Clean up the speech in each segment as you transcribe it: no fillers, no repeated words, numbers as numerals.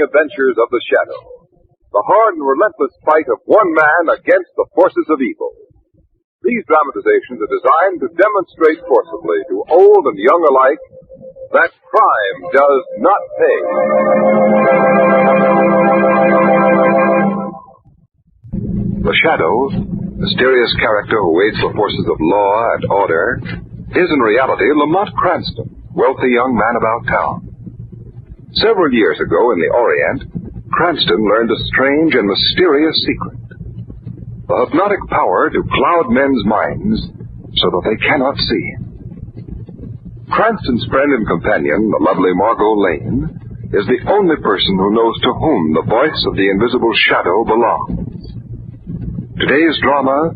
Adventures of the Shadow, the hard and relentless fight of one man against the forces of evil. These dramatizations are designed to demonstrate forcibly to old and young alike that crime does not pay. The Shadow, mysterious character who aids the forces of law and order, is in reality Lamont Cranston, wealthy young man about town. Several years ago in the Orient, Cranston learned a strange and mysterious secret. The hypnotic power to cloud men's minds so that they cannot see. Cranston's friend and companion, the lovely Margot Lane, is the only person who knows to whom the voice of the invisible shadow belongs. Today's drama,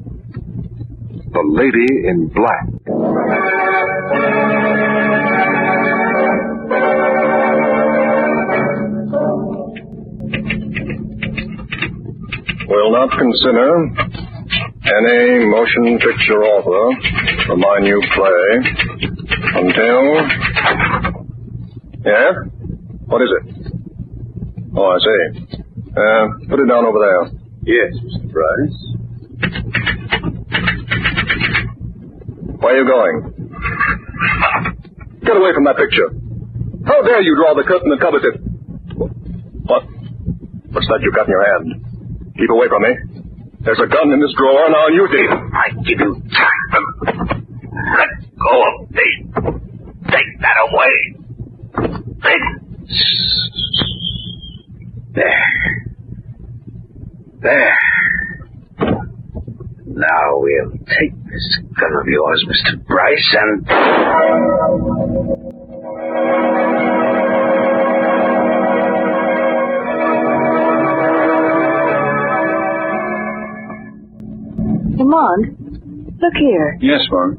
The Lady in Black. Will not consider any motion picture author for my new play until... Yeah? What is it? Oh, I see. Put it down over there. Yes, Mr. Bryce. Where are you going? Get away from that picture. How dare you draw the curtain that covers it? What? What's that you got in your hand? Keep away from me. There's a gun in this drawer, now use it. I give you time. Let go of me. Take that away. There. Now we'll take this gun of yours, Mr. Bryce, and... Lamont, look here. Yes, Mom.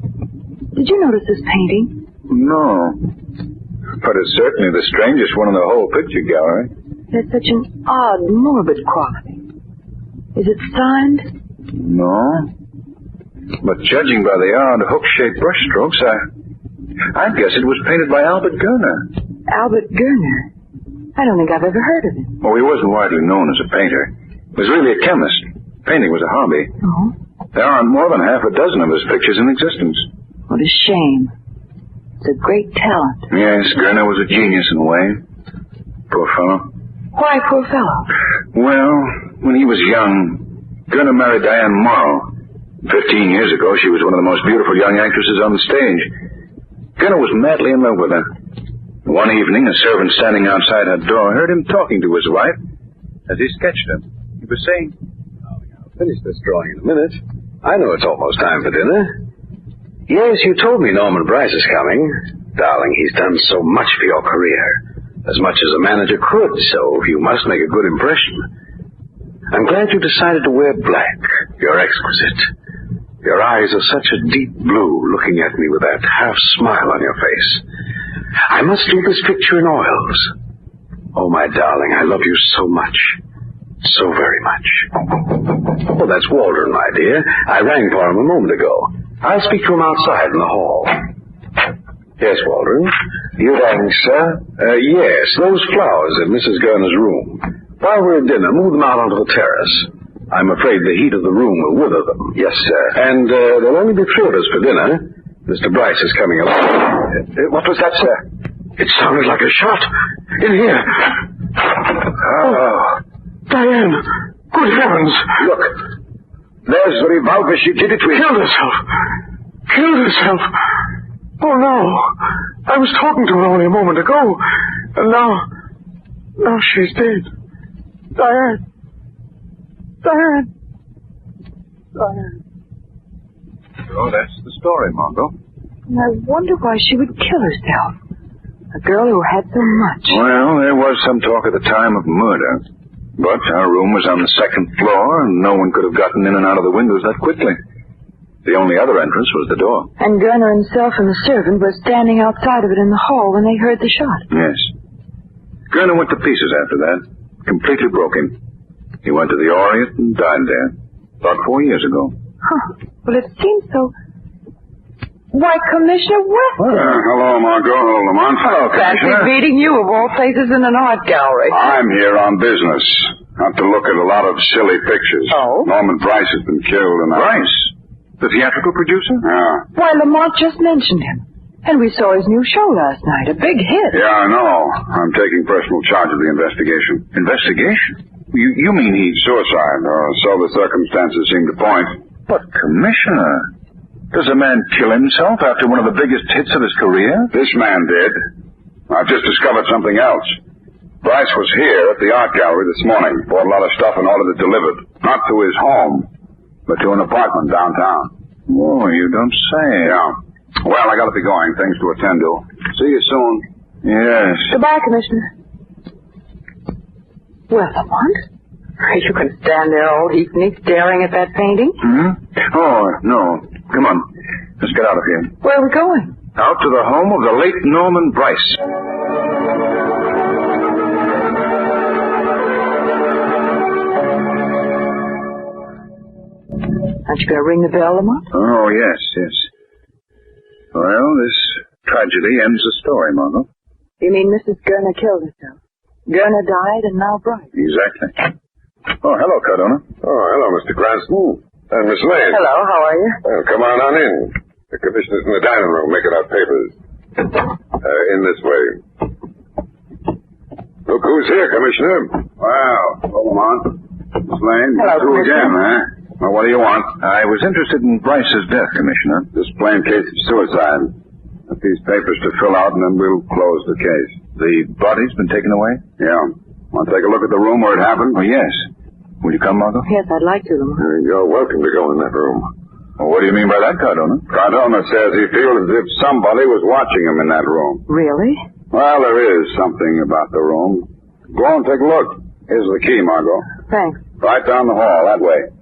Did you notice this painting? No. But it's certainly the strangest one in the whole picture gallery. There's such an odd, morbid quality. Is it signed? No. But judging by the odd hook-shaped brushstrokes, I guess it was painted by Albert Gurner. Albert Gurner? I don't think I've ever heard of him. Oh, he wasn't widely known as a painter. He was really a chemist. Painting was a hobby. Oh? There aren't more than half a dozen of his pictures in existence. What a shame. It's a great talent. Yes, Gurner was a genius in a way. Poor fellow. Why, poor fellow? Well, when he was young, Gurner married Diane Morrow. 15 years ago, she was one of the most beautiful young actresses on the stage. Gurner was madly in love with her. One evening, a servant standing outside her door heard him talking to his wife as he sketched her. He was saying, I'll finish this drawing in a minute. I know it's almost time for dinner. Yes, you told me Norman Bryce is coming. Darling, he's done so much for your career. As much as a manager could, so you must make a good impression. I'm glad you decided to wear black. You're exquisite. Your eyes are such a deep blue, looking at me with that half-smile on your face. I must do this picture in oils. Oh, my darling, I love you so much. So very much. Oh, that's Waldron, my dear. I rang for him a moment ago. I'll speak to him outside in the hall. Yes, Waldron. You rang, sir? Yes, those flowers in Mrs. Gurner's room. While we're at dinner, move them out onto the terrace. I'm afraid the heat of the room will wither them. Yes, sir. And there'll only be 3 of us for dinner. Mr. Bryce is coming along. What was that, sir? It sounded like a shot. In here. Oh. Diane. Good heavens. Look. There's the revolver she did it with. Killed herself. Killed herself. Oh, no. I was talking to her only a moment ago. And now she's dead. Diane. Diane. Diane. So that's the story, Margot. And I wonder why she would kill herself. A girl who had so much. Well, there was some talk at the time of murder. But our room was on the second floor, and no one could have gotten in and out of the windows that quickly. The only other entrance was the door. And Gunner himself and the servant were standing outside of it in the hall when they heard the shot. Yes. Gunner went to pieces after that. Completely broken. He went to the Orient and died there. About 4 years ago. Huh. Well, it seems so... Why, Commissioner Weston. Hello, Margot. Lamont. Hello, Fancy Commissioner. meeting you of all places in an art gallery. I'm here on business. Not to look at a lot of silly pictures. Oh? Norman Bryce has been killed and Bryce? The theatrical producer? Yeah. Why, Lamont just mentioned him. And we saw his new show last night. A big hit. Yeah, I know. I'm taking personal charge of the investigation. Investigation? You mean he... Suicide, or so the circumstances seem to point. But, Commissioner, does a man kill himself after one of the biggest hits of his career? This man did. I've just discovered something else. Bryce was here at the art gallery this morning. Bought a lot of stuff and ordered it delivered. Not to his home, but to an apartment downtown. Oh, you don't say. Yeah. Well, I gotta be going. Things to attend to. See you soon. Yes. Goodbye, Commissioner. Well, Lamont, you can stand there all evening staring at that painting. Hmm? Oh, no. Come on. Let's get out of here. Where are we going? Out to the home of the late Norman Bryce. Aren't you going to ring the bell, Lamont? Oh, yes. Well, this tragedy ends the story, Margot. You mean Mrs. Gurner killed herself? Gurner died and now Bryce. Exactly. Oh, hello, Cardona. Oh, hello, Mr. Cranston. And Miss Lane. Hello, how are you? Well, come on in. The commissioner's in the dining room making out papers. In this way. Look who's here, Commissioner. Wow. Hello, Lamont. Miss Lane. Hello, You two Commissioner. again, huh? Well, what do you want? I was interested in Bryce's death, Commissioner. This plain case of suicide. A these papers to fill out, and then we'll close the case. The body's been taken away? Yeah. Want to take a look at the room where it happened? Oh, yes. Will you come, Margot? Yes, I'd like to, Lamont. You're welcome to go in that room. Well, what do you mean by that, Cardona? Cardona says he feels as if somebody was watching him in that room. Really? Well, there is something about the room. Go on, take a look. Here's the key, Margot. Thanks. Right down the hall, that way.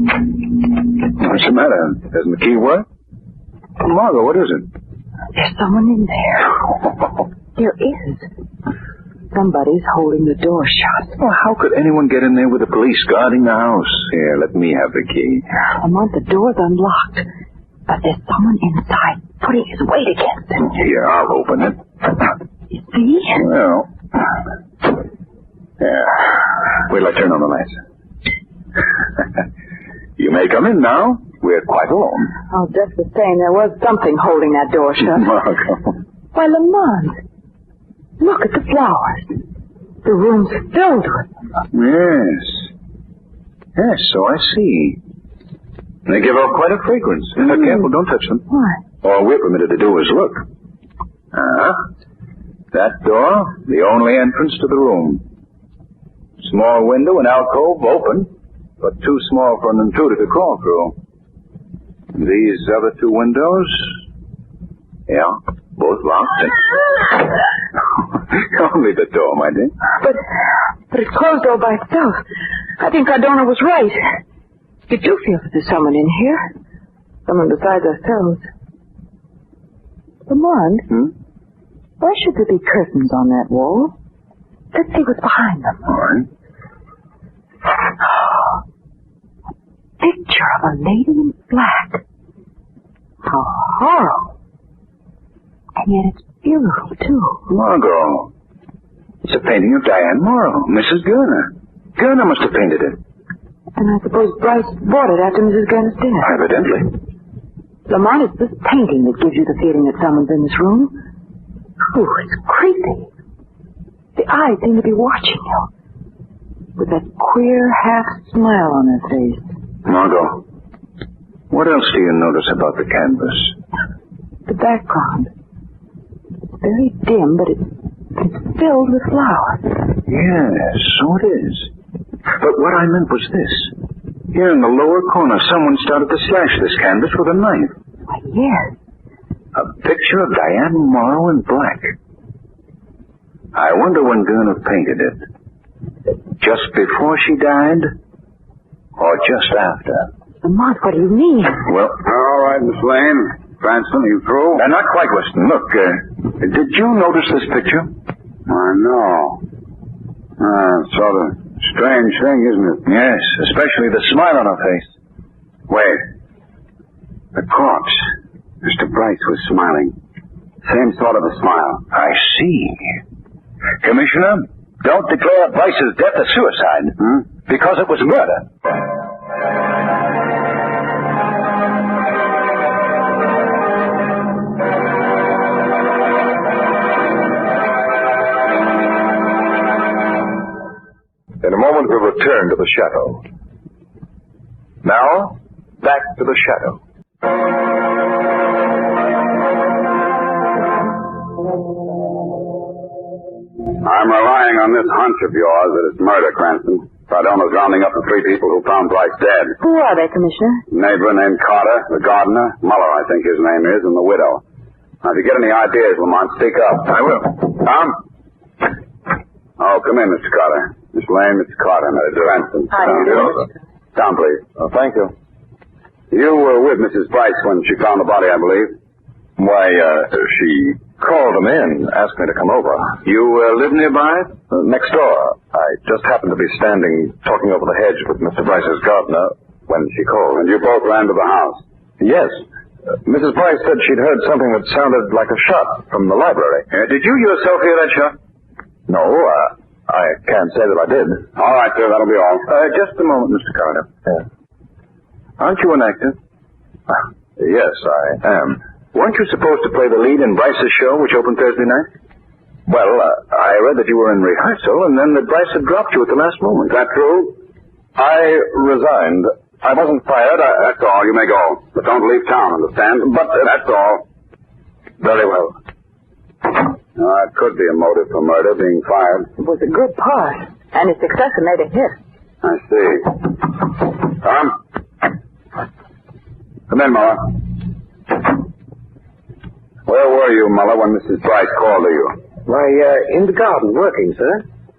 What's the matter? Doesn't the key work? Margot, what is it? There's someone in there. There is. Somebody's holding the door shut. Well, how could anyone get in there with the police guarding the house? Here, let me have the key. Lamont, the door's unlocked. But there's someone inside putting his weight against it. Here, I'll open it. You see? Well, yeah. Wait till I turn on the lights. You may come in now. We're quite alone. Oh, just the same, there was something holding that door shut. Margot. Why, Lamont, look at the flowers. The room's filled with them. Yes. Yes, so I see. They give off quite a fragrance. Careful, don't touch them. Why? All we're permitted to do is look. That door, the only entrance to the room. Small window and alcove open, but too small for an intruder to crawl through. These other two windows, yeah, both locked. Only the door, my dear. But it's closed all by itself. I think Cardona was right. You do feel that there's someone in here. Someone besides ourselves. Lamont, why should there be curtains on that wall? Let's see what's behind them. All right. Picture of a lady in black. How horrible. And yet it's beautiful, too. Margot. It's a painting of Diane Morrow, Mrs. Gurner. Gurner must have painted it. And I suppose Bryce bought it after Mrs. Gurner's death. Evidently. Lamont, it's this painting that gives you the feeling that someone's in this room. Ooh, it's creepy. The eyes seem to be watching you. With that queer half smile on her face. Margot, what else do you notice about the canvas? The background. It's very dim, but it's filled with flowers. Yes, so it is. But what I meant was this. Here in the lower corner, someone started to slash this canvas with a knife. Why, yes. A picture of Diane Morrow in black. I wonder when Gurner painted it. Just before she died, or just after? Lamont, what do you mean? Well, All right, Miss Lane. Cranston, are you through? not quite, Weston. Look, did you notice this picture? I know. Sort of strange thing, isn't it? Yes, especially the smile on her face. Wait. The corpse. Mr. Bryce was smiling. Same sort of a smile. I see. Commissioner, don't declare Bryce's death a suicide. Because it was murder. In a moment, we'll return to the shadow. Now, back to the shadow. I'm relying on this hunch of yours that it's murder, Cranston. Sardona's rounding up the 3 people who found Bryce dead. Who are they, Commissioner? Neighbor named Carter, the gardener, Muller, I think his name is, and the widow. Now, if you get any ideas, Lamont, speak up. I will. Tom? Oh, come in, Mr. Carter. Miss Lane, Mr. Carter, Mr. Cranston. Hi. Down, please. Oh, thank you. You were with Mrs. Bryce when she found the body, I believe. Why, she called him in, asked me to come over. You live nearby? Next door. I just happened to be standing talking over the hedge with Mr. Bryce's gardener when she called. And you both ran to the house? Yes. Mrs. Bryce said she'd heard something that sounded like a shot from the library. Did you yourself hear that shot? No, I can't say that I did. All right, sir, that'll be all. Just a moment, Mr. Carter. Yeah. Aren't you an actor? Yes, I am. Weren't you supposed to play the lead in Bryce's show, which opened Thursday night? Well, I read that you were in rehearsal, and then that Bryce had dropped you at the last moment. Is that true? I resigned. I wasn't fired. That's all. You may go. But don't leave town, understand? But that's all. Very well. It could be a motive for murder, being fired. It was a good part, and his successor made a hit. I see. Tom? Come in, Muller. Where were you, Muller, when Mrs. Bryce called to you? Why, in the garden, working, sir,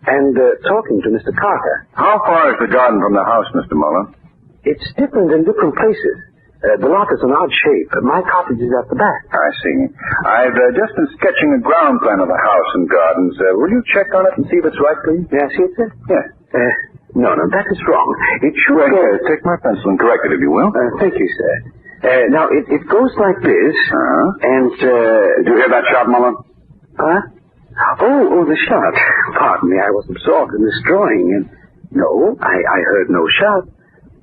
and talking to Mr. Carter. How far is the garden from the house, Mr. Muller? It's different in different places. The lot is an odd shape. My cottage is at the back. I see. I've just been sketching a ground plan of the house and gardens. Will you check on it and see if it's right, please? May I see it, sir? Yes. No, that is wrong. It should Well, here, take my pencil and correct it, if you will. thank you, sir. Now, it goes like this, and, Did you hear that shot, Muller? Huh? Oh, the shot. Pardon me, I was absorbed in this drawing, and no, I heard no shot.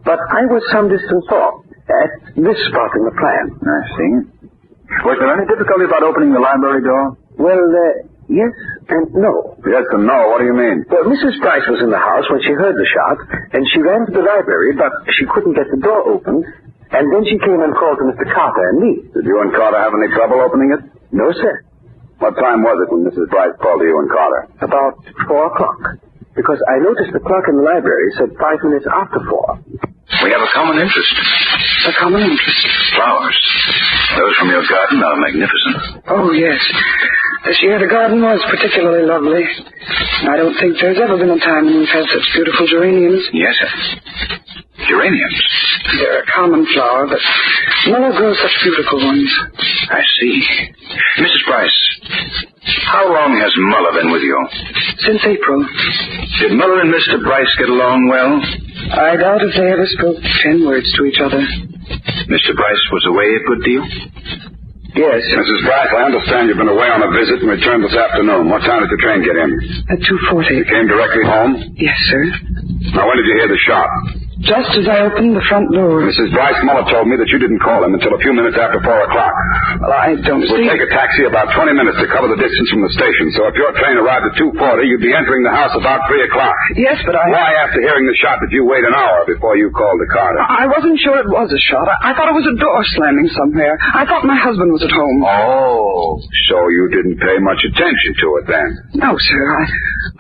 But I was some distance off, at this spot in the plan. I see. Was there any difficulty about opening the library door? Well, yes and no. Yes and no. What do you mean? Well, Mrs. Bryce was in the house when she heard the shot, and she ran to the library, but she couldn't get the door open, and then she came and called to Mr. Carter and me. Did you and Carter have any trouble opening it? No, sir. What time was it when Mrs. Bryce called to you and Carter? About 4 o'clock. Because I noticed the clock in the library said 5 minutes after 4. We have a common interest. A common interest? Flowers. Those from your garden are magnificent. Oh, yes. This year the garden was particularly lovely. I don't think there's ever been a time when we've had such beautiful geraniums. Yes, sir. Geraniums. They're a common flower, but Muller grows such beautiful ones. I see. Mrs. Bryce, how long has Muller been with you? Since April. Did Muller and Mr. Bryce get along well? I doubt if they ever spoke 10 words to each other. Mr. Bryce was away a good deal? Yes. Mrs. Bryce, I understand you've been away on a visit and returned this afternoon. What time did the train get in? At 2:40. You came directly home? Yes, sir. Now, when did you hear the shot? Just as I opened the front door. Mrs. Bryce, Muller told me that you didn't call him until a few minutes after 4 o'clock. Well, I don't It would see... take a taxi about 20 minutes to cover the distance from the station, so if your train arrived at 2:40, you'd be entering the house about 3 o'clock. Yes, but Why, after hearing the shot, did you wait an hour before you called to Carter? I wasn't sure it was a shot. I thought it was a door slamming somewhere. I thought my husband was at home. Oh, so you didn't pay much attention to it then? No, sir.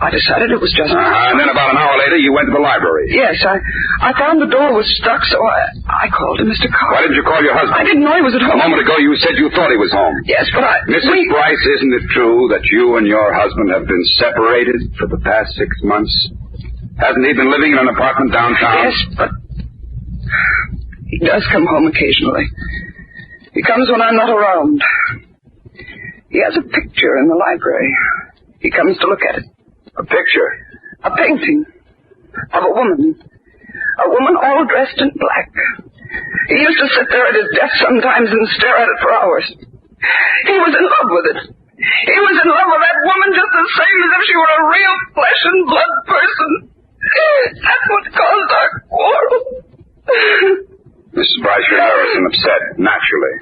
I decided it was just... And then about an hour later, you went to the library. Yes, I I found the door was stuck, so I called him, Mr. Carter. Why didn't you call your husband? I didn't know he was at home. A moment ago you said you thought he was home. Yes, but Mrs. Bryce, isn't it true that you and your husband have been separated for the past 6 months? Hasn't he been living in an apartment downtown? Yes, but he does come home occasionally. He comes when I'm not around. He has a picture in the library. He comes to look at it. A picture? A painting of a woman. A woman all dressed in black. He used to sit there at his desk sometimes and stare at it for hours. He was in love with it. He was in love with that woman just the same as if she were a real flesh and blood person. That's what caused our quarrel. Mrs. Bryce, you're nervous and upset, naturally.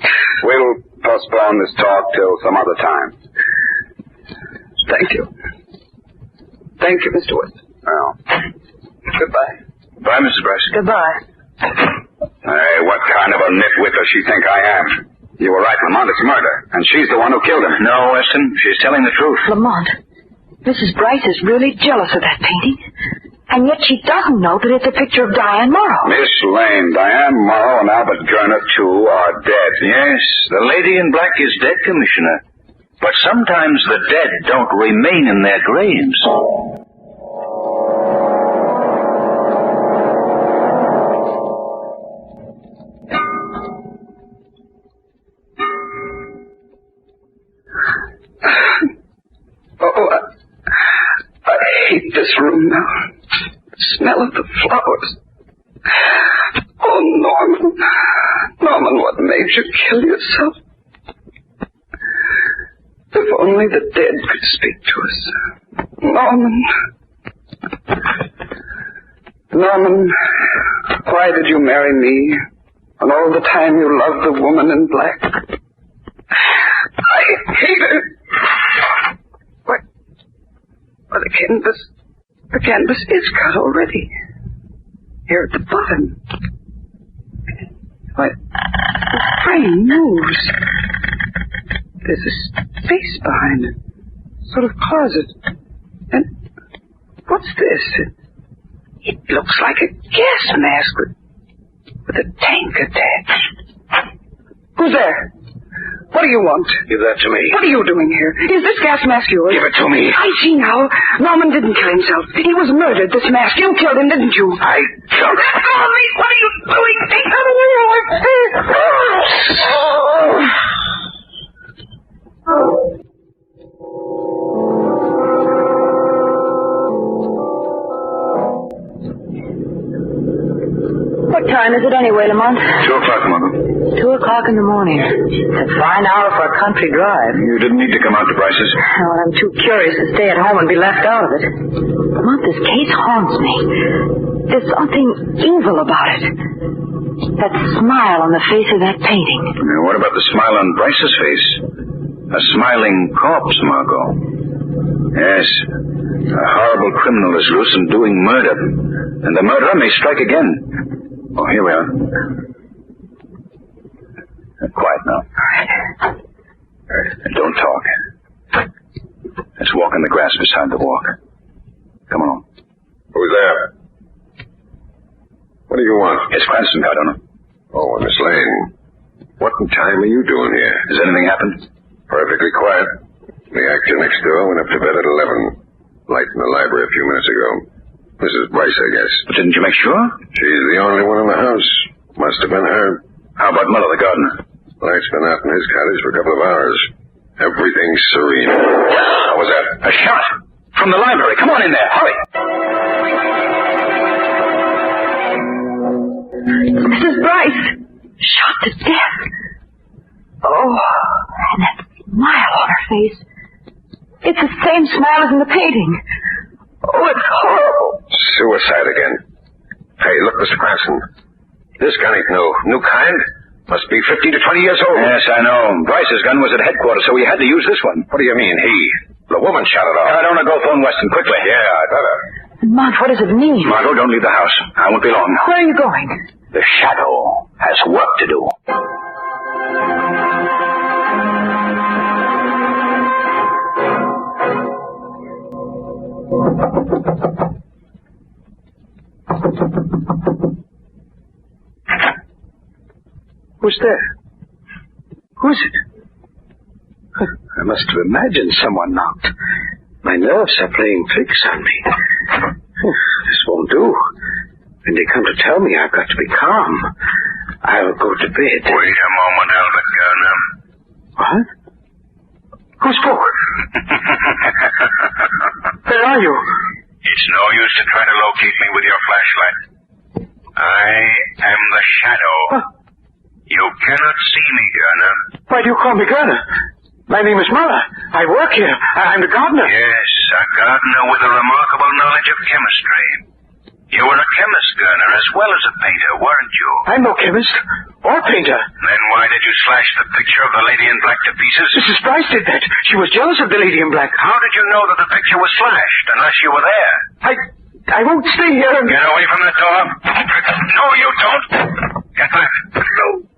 We'll postpone this talk till some other time. Thank you. Thank you, Mr. West. Well, Goodbye. bye, Mrs. Bryce. Goodbye. Hey, what kind of a nitwit does she think I am? You were right, Lamont. It's murder. And she's the one who killed him. No, Weston. She's telling the truth. Lamont, Mrs. Bryce is really jealous of that painting. And yet she doesn't know that it's a picture of Diane Morrow. Miss Lane, Diane Morrow and Albert Gurner, too, are dead. Yes, the lady in black is dead, Commissioner. But sometimes the dead don't remain in their graves. I hate this room now. The smell of the flowers. Oh, Norman. Norman, what made you kill yourself? If only the dead could speak to us. Norman. Norman, why did you marry me? And all the time you loved the woman in black? I hate her. Why, the canvas is cut already. Here at the bottom. Why, the frame moves. There's a space behind it. Sort of closet. And what's this? It looks like a gas mask with a tank attached. Who's there? What do you want? Give that to me. What are you doing here? Is this gas mask yours? Give it to me. I see now. Norman didn't kill himself. He was murdered, this mask. You killed him, didn't you? I don't. Let go of me! What are you doing? Take that away! What time is it anyway, Lamont? 2 o'clock, Mother. 2 o'clock in the morning. It's a fine hour for a country drive. You didn't need to come out to Bryce's. Well, I'm too curious to stay at home and be left out of it. Lamont, this case haunts me. There's something evil about it. That smile on the face of that painting. Now, what about the smile on Bryce's face? A smiling corpse, Margot. Yes, a horrible criminal is loose and doing murder. And the murderer may strike again. Oh, here we are. Quiet now. And don't talk. Let's walk in the grass beside the walk. Come on. Who's there? What do you want? It's Cranston, Cardona. Oh, Miss Lane. What in time are you doing here? Has anything happened? Perfectly quiet. The actor next door went up to bed at 11. Light in the library a few minutes ago. Mrs. Bryce, I guess. But didn't you make sure? She's the only one in the house. Must have been her. How about Muller, the gardener? Light's been out in his cottage for a couple of hours. Everything's serene. What was that? A shot! From the library. Come on in there. Hurry! Mrs. Bryce! Shot to death. Oh, and that smile on her face. It's the same smile as in the painting. Oh, it's horrible. Suicide again. Hey, look, Mr. Cranston. This gun ain't new kind. Must be 15 to 20 years old. Yes, I know. Bryce's gun was at headquarters, so we had to use this one. What do you mean, he? The woman shot it off. I don't want to go phone Weston quickly. Yeah, I better. Mont, what does it mean? Margot, don't leave the house. I won't be long. Where are you going? The shadow has work to do. Who's there? Who is it? I must have imagined someone knocked. My nerves are playing tricks on me. This won't do. When they come to tell me I've got to be calm, I'll go to bed. Wait a moment, Albert Gurner. What? Who spoke? Where are you? It's no use to try to locate me with your flashlight. I am the Shadow. Huh? You cannot see me, Gurner. Why do you call me Gurner? My name is Muller. I work here. I'm the gardener. Yes, a gardener with a remarkable knowledge of chemistry. You were a chemist, Gurner, as well as a painter, weren't you? I'm no chemist or painter. Then why did you slash the picture of the lady in black to pieces? Mrs. Bryce did that. She was jealous of the lady in black. How did you know that the picture was slashed, unless you were there? I won't stay here and... Get away from that door. No, you don't. Get back. No.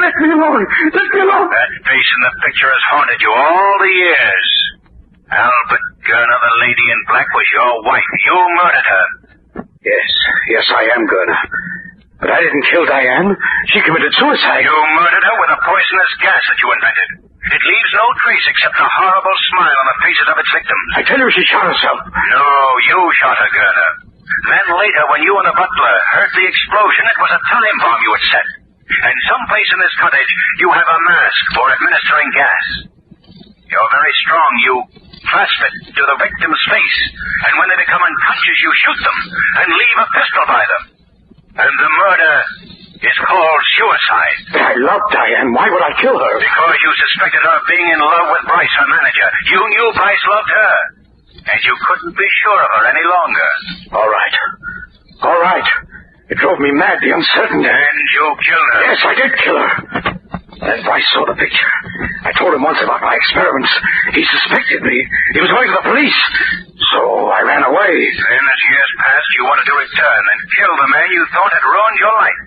Let me alone. Let me alone. That face in the picture has haunted you all the years. Albert Gurner, the lady in black, was your wife. You murdered her. Yes, I am Gurner. But I didn't kill Diane. She committed suicide. You murdered her with a poisonous gas that you invented. It leaves no trace except a horrible smile on the faces of its victims. I tell you she shot herself. No, you shot her, Gurner. Then later, when you and the butler heard the explosion, it was a time bomb you had set. And someplace in this cottage, you have a mask for administering gas. You're very strong. You clasp it to the victim's face, and when they become unconscious, you shoot them and leave a pistol by them. And the murder is called suicide. I love Diane. Why would I kill her? Because you suspected her of being in love with Bryce, her manager. You knew Bryce loved her, and you couldn't be sure of her any longer. All right. It drove me mad, the uncertainty. And you killed her. Yes, I did kill her. Then Bryce saw the picture. I told him once about my experiments. He suspected me. He was going to the police. So I ran away. Then, as years passed, you wanted to return and kill the man you thought had ruined your life.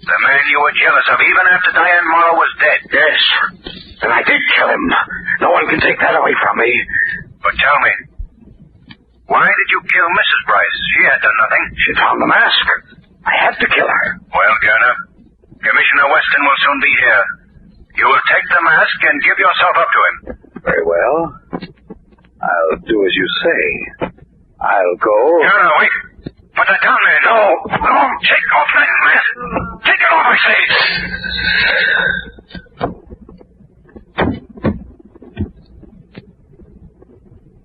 The man you were jealous of even after Diane Morrow was dead. Yes. And I did kill him. No one can take that away from me. But tell me, why did you kill Mrs. Bryce? She had done nothing. She found the mask. I had to kill her. Well, Gurner, Commissioner Weston will soon be here. You will take the mask and give yourself up to him. Very well. I'll do as you say. I'll go... No, wait. Put that down there. No. Take off that mask. Take it off, I say.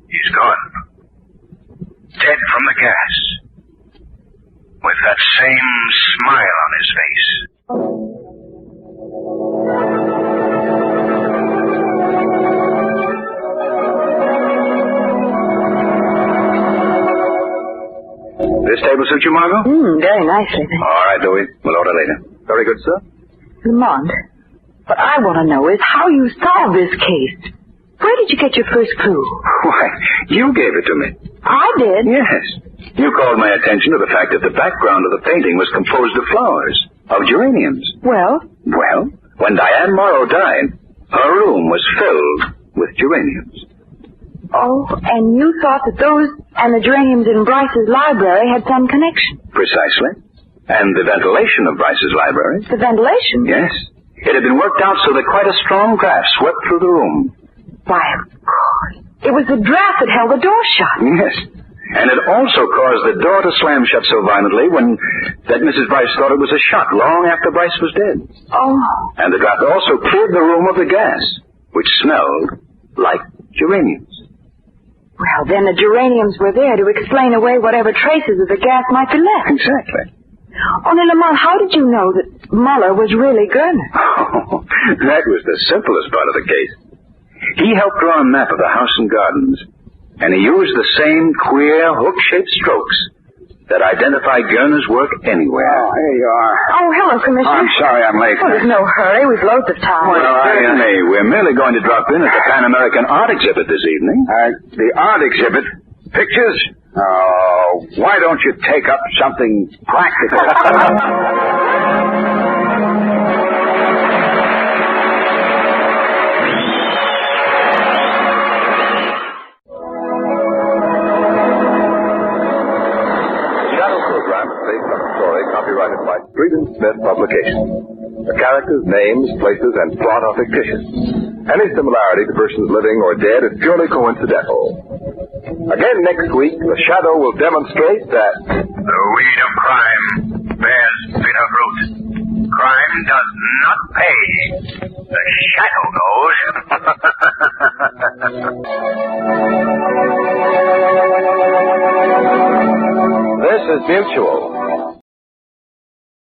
He's gone. Dead from the gas. With that same smile on his face. This table suit you, Margot? Very nicely. All right, Louis. We'll order later. Very good, sir. Lamont, what I want to know is how you solved this case. Where did you get your first clue? Why, you gave it to me. I did. Yes. You called my attention to the fact that the background of the painting was composed of flowers, of geraniums. Well? Well, when Diane Morrow died, her room was filled with geraniums. Oh, and you thought that those and the geraniums in Bryce's library had some connection? Precisely. And the ventilation of Bryce's library. The ventilation? Yes. It had been worked out so that quite a strong draft swept through the room. Why, of course. It was the draft that held the door shut. Yes. And it also caused the door to slam shut so violently that Mrs. Bryce thought it was a shot long after Bryce was dead. Oh. And the draft also cleared the room of the gas, which smelled like geraniums. Well, then the geraniums were there to explain away whatever traces of the gas might be left. Exactly. Only, Lamont, how did you know that Muller was really Gurner? Oh, that was the simplest part of the case. He helped draw a map of the house and gardens, and he used the same queer, hook-shaped strokes that identify Gurner's work anywhere. Oh, here you are. Oh, hello, Commissioner. I'm sorry I'm late. Oh, there's no hurry. We've loads of time. Well, certainly. We're merely going to drop in at the Pan American Art Exhibit this evening. The art exhibit? Pictures? Oh, why don't you take up something practical? Shadow program based on a story copyrighted by Street and Smith publications. The characters, names, places, and plot are fictitious. Any similarity to persons living or dead is purely coincidental. Again next week, the Shadow will demonstrate that the weed of crime bears bitter fruit. Crime does not pay. The Shadow knows. This is Mutual,